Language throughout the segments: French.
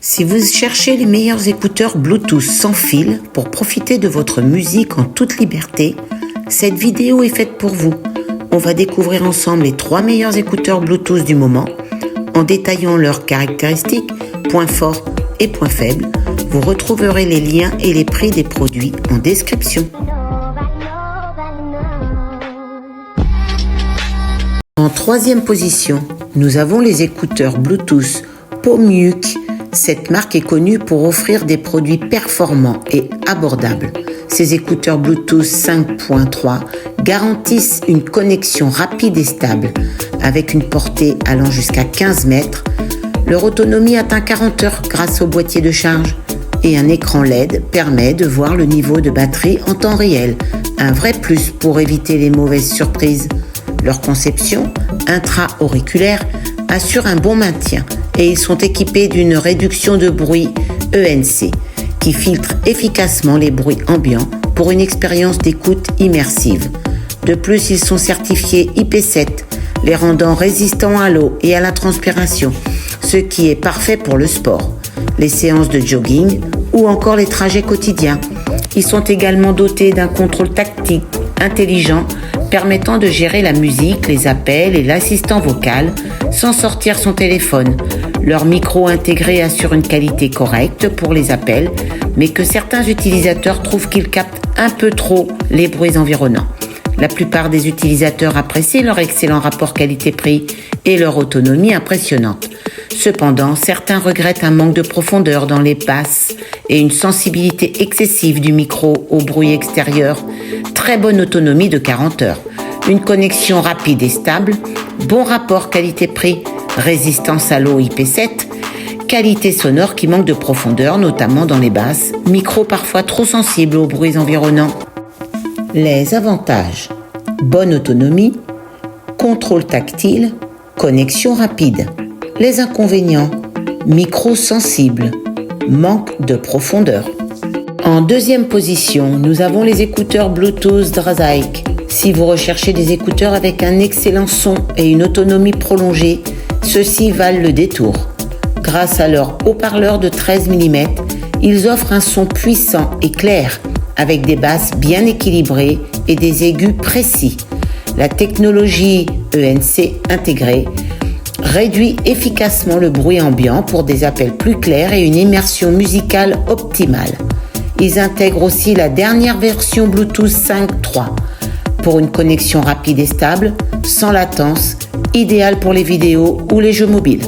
Si vous cherchez les meilleurs écouteurs Bluetooth sans fil pour profiter de votre musique en toute liberté, cette vidéo est faite pour vous. On va découvrir ensemble les 3 meilleurs écouteurs Bluetooth du moment en détaillant leurs caractéristiques, points forts et points faibles. Vous retrouverez les liens et les prix des produits en description. En 3e position, nous avons les écouteurs Bluetooth Pomiuk. Cette marque est connue pour offrir des produits performants et abordables. Ces écouteurs Bluetooth 5.3 garantissent une connexion rapide et stable, avec une portée allant jusqu'à 15 mètres. Leur autonomie atteint 40 heures grâce au boîtier de charge et un écran LED permet de voir le niveau de batterie en temps réel. Un vrai plus pour éviter les mauvaises surprises. Leur conception intra-auriculaire assure un bon maintien et ils sont équipés d'une réduction de bruit ENC qui filtre efficacement les bruits ambiants pour une expérience d'écoute immersive. De plus, ils sont certifiés IP7, les rendant résistants à l'eau et à la transpiration, ce qui est parfait pour le sport, les séances de jogging ou encore les trajets quotidiens. Ils sont également dotés d'un contrôle tactile intelligent permettant de gérer la musique, les appels et l'assistant vocal sans sortir son téléphone. Leur micro intégré assure une qualité correcte pour les appels, mais que certains utilisateurs trouvent qu'ils captent un peu trop les bruits environnants. La plupart des utilisateurs apprécient leur excellent rapport qualité-prix et leur autonomie impressionnante. Cependant, certains regrettent un manque de profondeur dans les basses et une sensibilité excessive du micro au bruit extérieur. Très bonne autonomie de 40 heures. Une connexion rapide et stable, bon rapport qualité-prix, résistance à l'eau IP7, qualité sonore qui manque de profondeur, notamment dans les basses, micro parfois trop sensible aux bruits environnants. Les avantages: bonne autonomie, contrôle tactile, connexion rapide. Les inconvénients: micro sensible, manque de profondeur. En 2e position, nous avons les écouteurs Bluetooth Drazik. Si vous recherchez des écouteurs avec un excellent son et une autonomie prolongée, ceux-ci valent le détour. Grâce à leur haut-parleur de 13 mm, ils offrent un son puissant et clair, avec des basses bien équilibrées et des aigus précis. La technologie ENC intégrée réduit efficacement le bruit ambiant pour des appels plus clairs et une immersion musicale optimale. Ils intègrent aussi la dernière version Bluetooth 5.3 pour une connexion rapide et stable, sans latence, idéale pour les vidéos ou les jeux mobiles.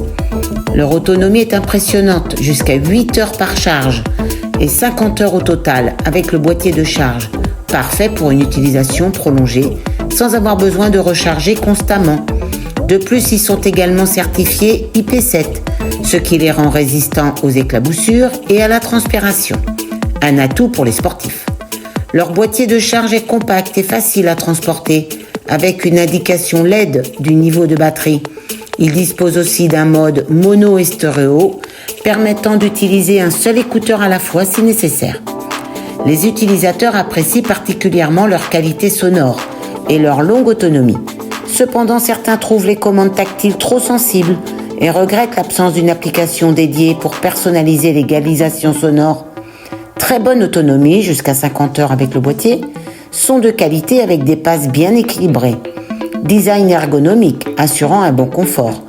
Leur autonomie est impressionnante, jusqu'à 8 heures par charge et 50 heures au total avec le boîtier de charge, parfait pour une utilisation prolongée sans avoir besoin de recharger constamment. De plus, ils sont également certifiés IP7, ce qui les rend résistants aux éclaboussures et à la transpiration. Un atout pour les sportifs. Leur boîtier de charge est compact et facile à transporter, avec une indication LED du niveau de batterie. Il dispose aussi d'un mode mono et stéréo, permettant d'utiliser un seul écouteur à la fois si nécessaire. Les utilisateurs apprécient particulièrement leur qualité sonore et leur longue autonomie. Cependant, certains trouvent les commandes tactiles trop sensibles et regrettent l'absence d'une application dédiée pour personnaliser l'égalisation sonore. Très bonne autonomie, jusqu'à 50 heures avec le boîtier. Son de qualité avec des passes bien équilibrées. Design ergonomique, assurant un bon confort.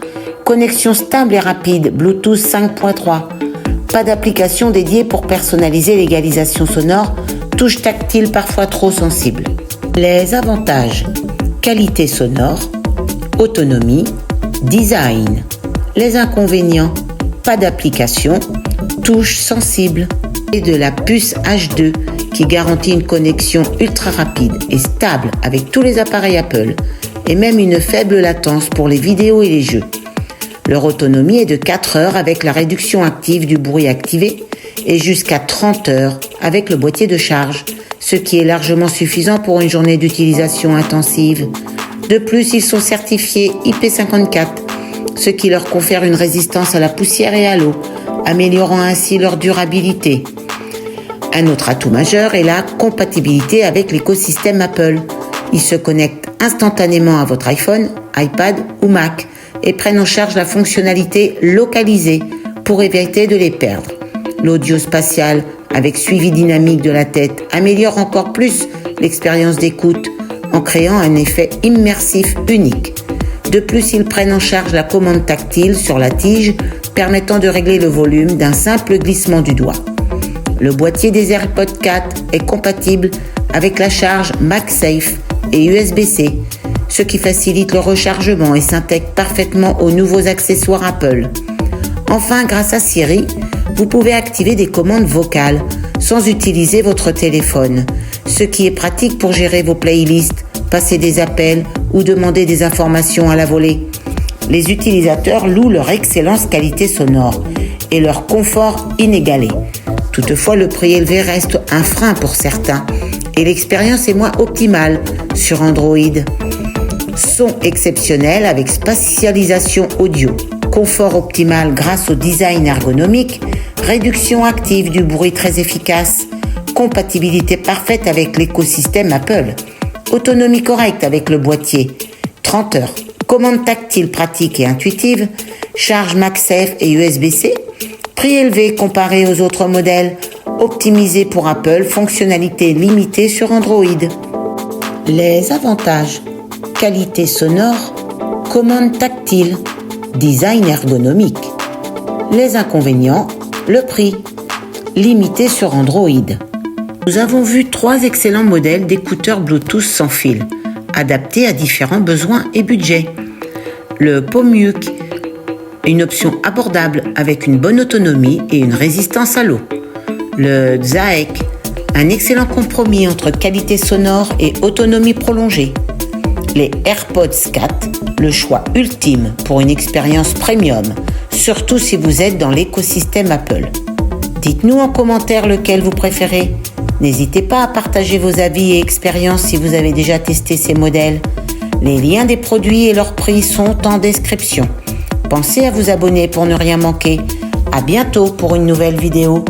Connexion stable et rapide, Bluetooth 5.3. Pas d'application dédiée pour personnaliser l'égalisation sonore. Touche tactile parfois trop sensible. Les avantages: qualité sonore, autonomie, design. Les inconvénients: pas d'application, touche sensible et de la puce H2 qui garantit une connexion ultra rapide et stable avec tous les appareils Apple et même une faible latence pour les vidéos et les jeux. Leur autonomie est de 4 heures avec la réduction active du bruit activé et jusqu'à 30 heures avec le boîtier de charge, ce qui est largement suffisant pour une journée d'utilisation intensive. De plus, ils sont certifiés IP54, ce qui leur confère une résistance à la poussière et à l'eau, améliorant ainsi leur durabilité. Un autre atout majeur est la compatibilité avec l'écosystème Apple. Ils se connectent instantanément à votre iPhone, iPad ou Mac et prennent en charge la fonctionnalité localisée pour éviter de les perdre. L'audio spatial avec suivi dynamique de la tête améliore encore plus l'expérience d'écoute en créant un effet immersif unique. De plus, ils prennent en charge la commande tactile sur la tige, permettant de régler le volume d'un simple glissement du doigt. Le boîtier des AirPods 4 est compatible avec la charge MagSafe et USB-C, ce qui facilite le rechargement et s'intègre parfaitement aux nouveaux accessoires Apple. Enfin, grâce à Siri, vous pouvez activer des commandes vocales sans utiliser votre téléphone, ce qui est pratique pour gérer vos playlists, passer des appels ou demander des informations à la volée. Les utilisateurs louent leur excellente qualité sonore et leur confort inégalé. Toutefois, le prix élevé reste un frein pour certains et l'expérience est moins optimale sur Android. Son exceptionnel avec spatialisation audio, confort optimal grâce au design ergonomique, réduction active du bruit très efficace, compatibilité parfaite avec l'écosystème Apple, autonomie correcte avec le boîtier, 30 heures, commande tactile pratique et intuitive, charge MagSafe et USB-C, prix élevé comparé aux autres modèles, optimisé pour Apple, fonctionnalité limitée sur Android. Les avantages: qualité sonore, commande tactile, design ergonomique. Les inconvénients: le prix, limité sur Android. Nous avons vu 3 excellents modèles d'écouteurs Bluetooth sans fil, adaptés à différents besoins et budgets. Le Pomuk, une option abordable avec une bonne autonomie et une résistance à l'eau. Le Zaek, un excellent compromis entre qualité sonore et autonomie prolongée. Les AirPods 4, le choix ultime pour une expérience premium, surtout si vous êtes dans l'écosystème Apple. Dites-nous en commentaire lequel vous préférez. N'hésitez pas à partager vos avis et expériences si vous avez déjà testé ces modèles. Les liens des produits et leurs prix sont en description. Pensez à vous abonner pour ne rien manquer. À bientôt pour une nouvelle vidéo.